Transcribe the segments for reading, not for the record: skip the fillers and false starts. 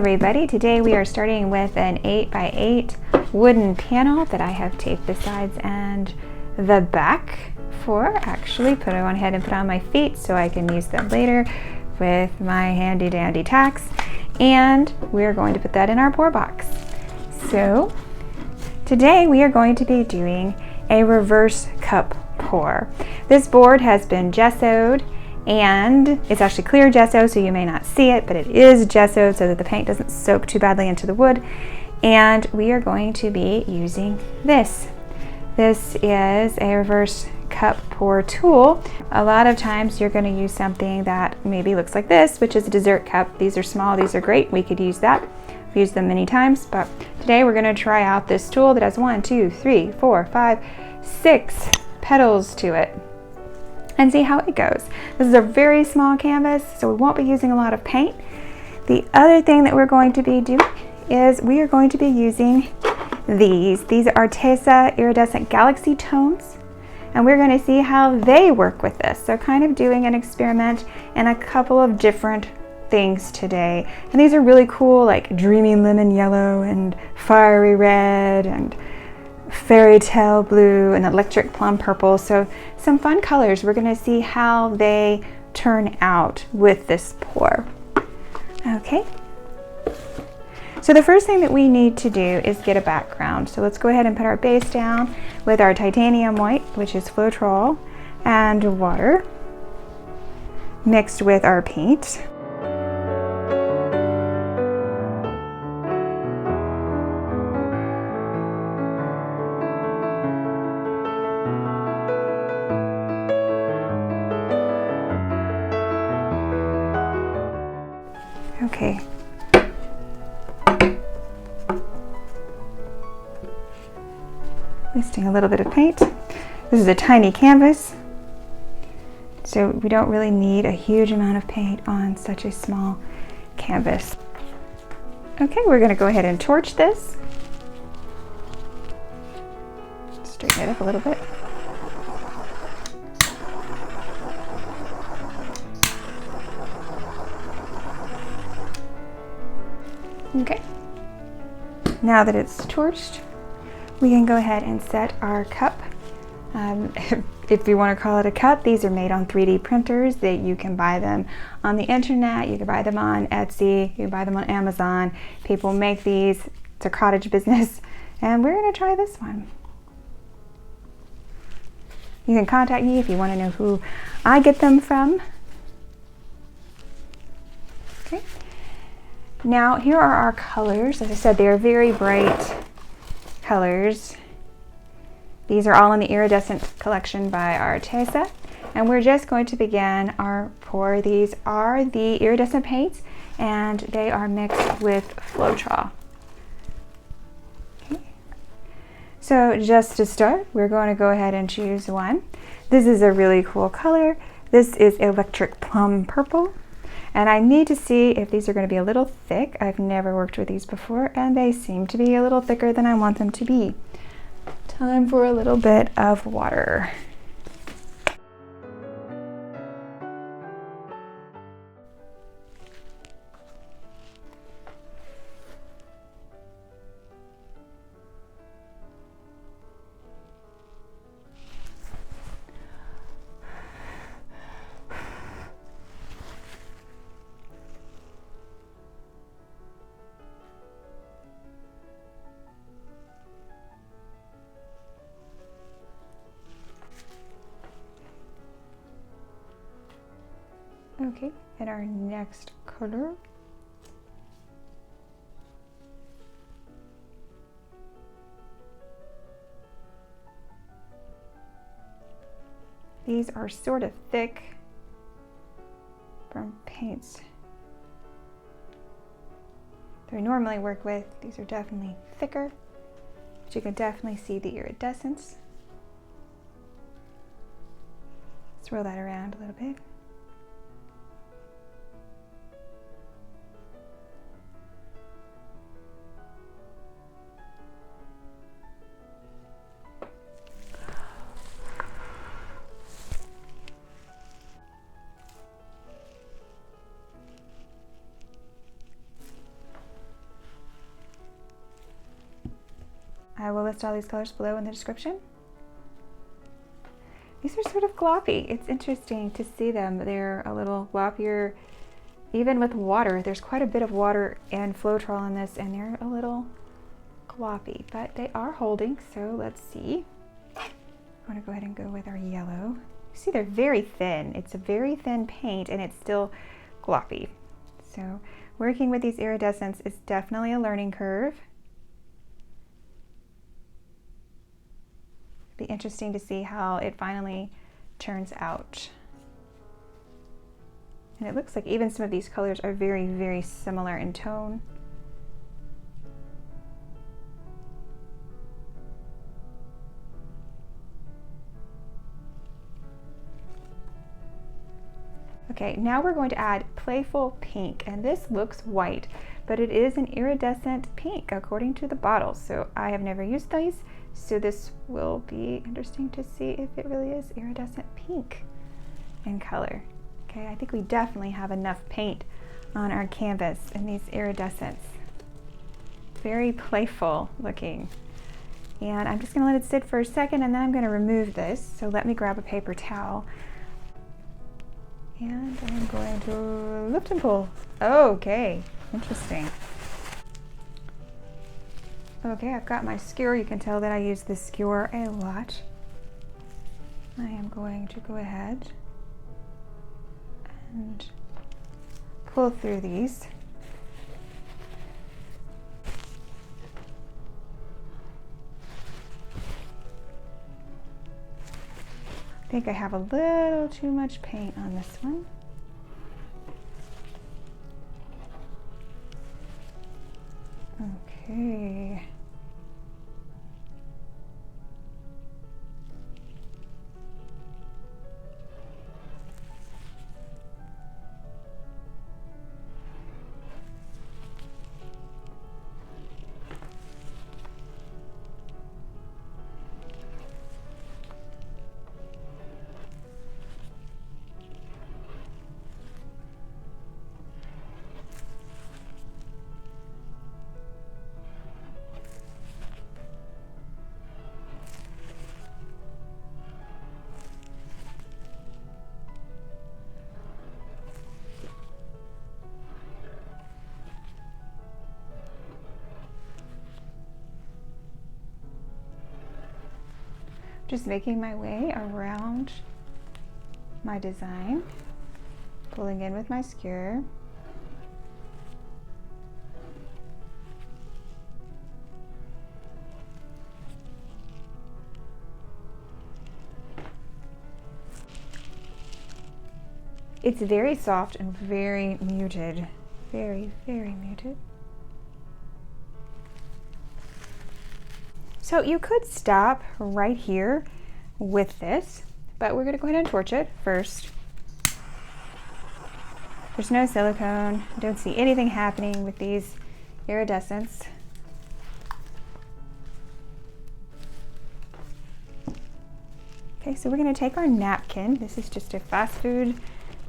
everybody, today we are starting with an 8x8 wooden panel that I have taped the sides and the back for. Actually put it on ahead and put on my feet so I can use them later with my handy dandy tacks, and we're going to put that in our pour box. So today we are going to be doing a reverse cup pour. This board has been gessoed, and it's actually clear gesso, so you may not see it, but it is gessoed so that the paint doesn't soak too badly into the wood. And we are going to be using this. This is a reverse cup pour tool. A lot of times you're going to use something that maybe looks like this, which is a dessert cup. These are small, these are great. We could use that. We've used them many times, but today we're going to try out this tool that has 1, 2, 3, 4, 5, 6 petals to it, and see how it goes. This is a very small canvas, so we won't be using a lot of paint. The other thing that we're going to be doing is we are going to be using these. These are Arteza Iridescent Galaxy Tones, and we're going to see how they work with this. So kind of doing an experiment in a couple of different things today. And these are really cool, like Dreamy Lemon Yellow and Fiery Red and Fairy Tale Blue and Electric Plum Purple. So some fun colors. We're going to see how they turn out with this pour. Okay. So the first thing that we need to do is get a background. So let's go ahead and put our base down with our titanium white, which is Floetrol, and water mixed with our paint. Okay. Wasting a little bit of paint. This is a tiny canvas, so we don't really need a huge amount of paint on such a small canvas. Okay, we're going to go ahead and torch this. Straighten it up a little bit. Okay, now that it's torched, we can go ahead and set our cup. If you want to call it a cup, these are made on 3D printers. That you can buy them on the internet, you can buy them on Etsy, you can buy them on Amazon. People make these. It's a cottage business, and we're going to try this one. You can contact me if you want to know who I get them from. Okay. Now here are our colors. As I said, they are very bright colors. These are all in the Iridescent collection by Arteza, and we're just going to begin our pour. These are the iridescent paints, and they are mixed with Floetrol. Okay. So just to start, we're going to go ahead and choose one. This is a really cool color. This is Electric Plum Purple. And I need to see if these are going to be a little thick. I've never worked with these before, and they seem to be a little thicker than I want them to be. Time for a little bit of water. Okay, and our next color. These are sort of thick from paints that we normally work with. These are definitely thicker, but you can definitely see the iridescence. Swirl that around a little bit. I will list all these colors below in the description. These are sort of gloppy. It's interesting to see them. They're a little gloppier, even with water. There's quite a bit of water and Floetrol in this, and they're a little gloppy, but they are holding, so let's see. I want to go ahead and go with our yellow. You see they're very thin. It's a very thin paint, and it's still gloppy. So working with these iridescents is definitely a learning curve. It'll be interesting to see how it finally turns out. And it looks like even some of these colors are very, very similar in tone. Okay, now we're going to add Playful Pink, and this looks white, but it is an iridescent pink according to the bottle. So I have never used these, so this will be interesting to see if it really is iridescent pink in color. Okay, I think we definitely have enough paint on our canvas in these iridescents. Very playful looking. And I'm just gonna let it sit for a second, and then I'm gonna remove this. So let me grab a paper towel. And I'm going to lift and pull. Okay, interesting. Okay, I've got my skewer. You can tell that I use this skewer a lot. I am going to go ahead and pull through these. I think I have a little too much paint on this one. Okay. Just making my way around my design, pulling in with my skewer. It's very soft and very muted. Very, very muted. So you could stop right here with this, but we're gonna go ahead and torch it first. There's no silicone. I don't see anything happening with these iridescents. Okay, so we're gonna take our napkin. This is just a fast food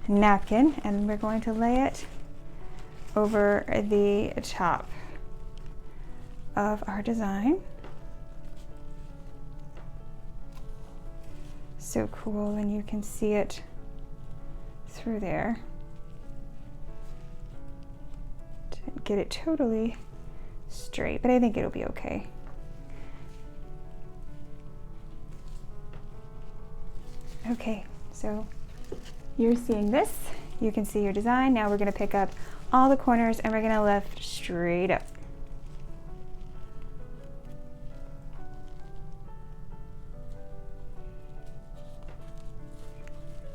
napkin, and we're going to lay it over the top of our design. So cool, and you can see it through there. Didn't get it totally straight, but I think it'll be okay. Okay, so you're seeing this. You can see your design. Now we're gonna pick up all the corners and we're gonna lift straight up.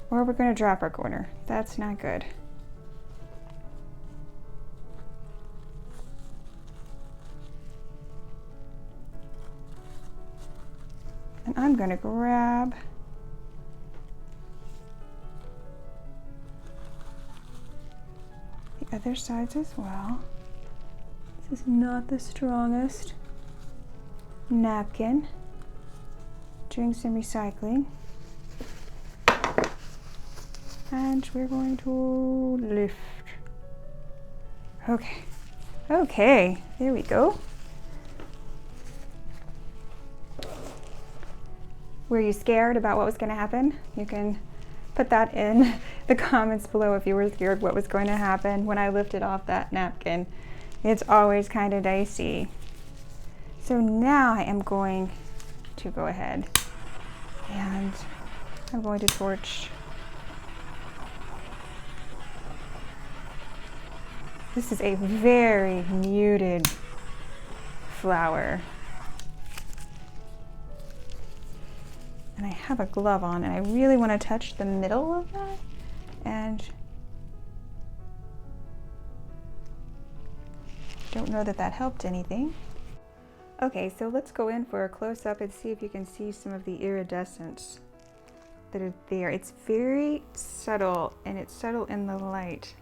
Or we're going to drop our corner. That's not good. And I'm going to grab the other sides as well. This is not the strongest napkin. Doing some recycling. And we're going to lift. Okay, okay, there we go. Were you scared about what was going to happen? You can put that in the comments below if you were scared what was going to happen when I lifted off that napkin. It's always kind of dicey. So now I am going to go ahead and I'm going to torch. This is a very muted flower. And I have a glove on and I really want to touch the middle of that, and don't know that that helped anything. Okay, so let's go in for a close-up and see if you can see some of the iridescence that are there. It's very subtle, and it's subtle in the light.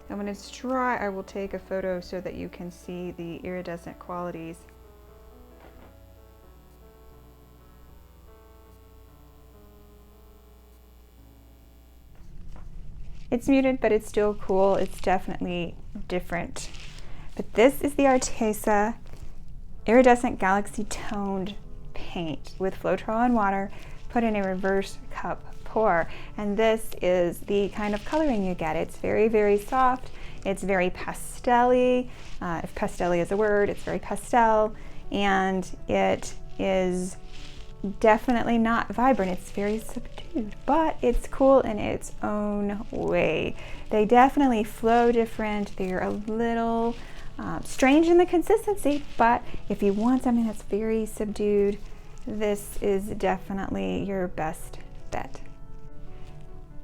And when it's dry, I will take a photo so that you can see the iridescent qualities. It's muted, but it's still cool. It's definitely different. But this is the Arteza Iridescent Galaxy Toned paint with Floetrol and water put in a reverse cup pour. And this is the kind of coloring you get. It's very, very soft. It's very pastel-y. If pastel-y is a word, it's very pastel. And it is definitely not vibrant. It's very subdued, but it's cool in its own way. They definitely flow different. They're a little strange in the consistency, but if you want something that's very subdued, this is definitely your best bet.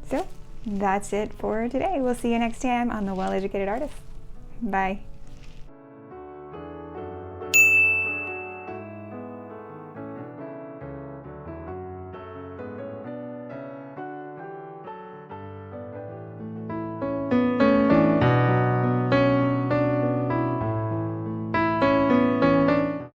So that's it for today. We'll see you next time on The Well-Educated Artist. Bye.